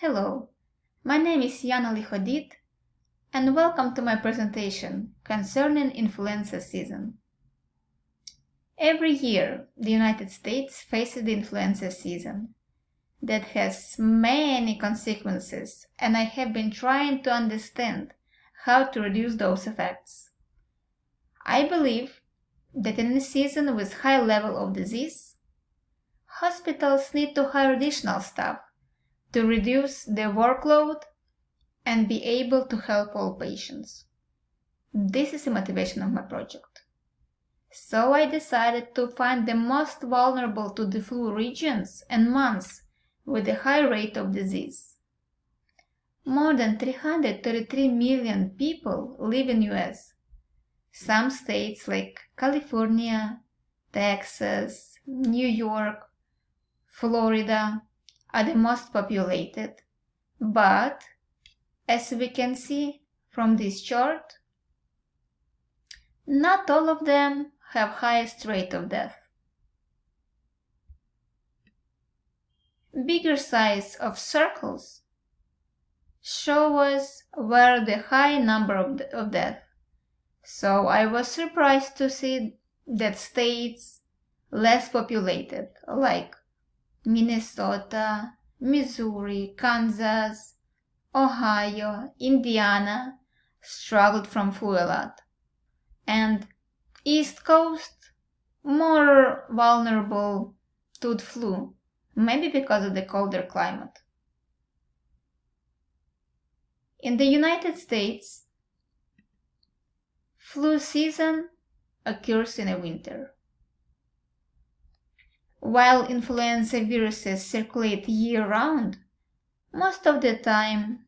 Hello, my name is Yana Lihodit and welcome to my presentation concerning influenza season. Every year, the United States faces the influenza season that has many consequences, and I have been trying to understand how to reduce those effects. I believe that in a season with high level of disease, hospitals need to hire additional staff to reduce their workload and be able to help all patients. This is the motivation of my project. So I decided to find the most vulnerable to the flu regions and months with a high rate of disease. More than 333 million people live in US. Some states like California, Texas, New York, Florida are the most populated, but as we can see from this chart, not all of them have highest rate of death. Bigger size of circles show us where the high number of death. So I was surprised to see that states less populated like Minnesota, Missouri, Kansas, Ohio, Indiana struggled from flu a lot. And East Coast more vulnerable to the flu, maybe because of the colder climate. In the United States, flu season occurs in the winter. While influenza viruses circulate year-round, most of the time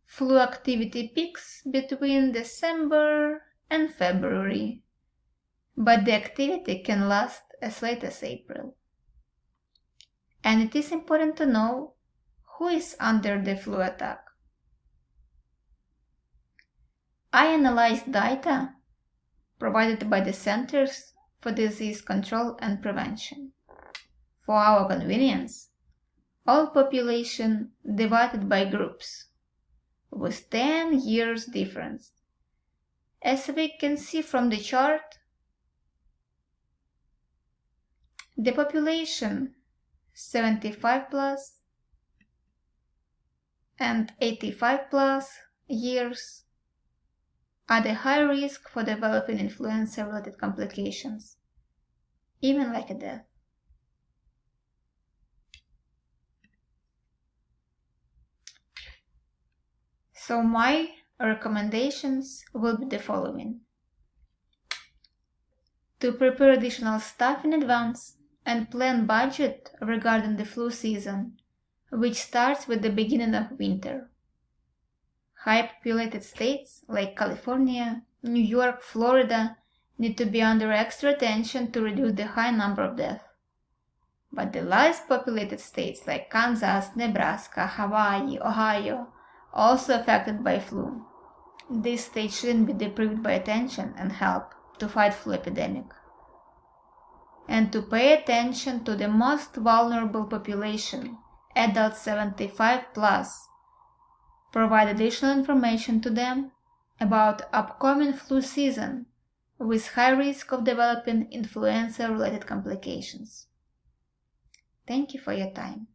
flu activity peaks between December and February, but the activity can last as late as April. And it is important to know who is under the flu attack. I analyzed data provided by the Centers for Disease Control and Prevention. For our convenience, all population divided by groups with 10 years difference. As we can see from the chart, the population 75 plus and 85 plus years are the high risk for developing influenza-related complications, even like a death. So my recommendations will be the following. To prepare additional staff in advance and plan budget regarding the flu season, which starts with the beginning of winter. High populated states like California, New York, Florida need to be under extra attention to reduce the high number of deaths. But the less populated states like Kansas, Nebraska, Hawaii, Ohio also affected by flu. These states shouldn't be deprived by attention and help to fight flu epidemic. And to pay attention to the most vulnerable population, adults 75 plus, provide additional information to them about upcoming flu season with high risk of developing influenza-related complications. Thank you for your time.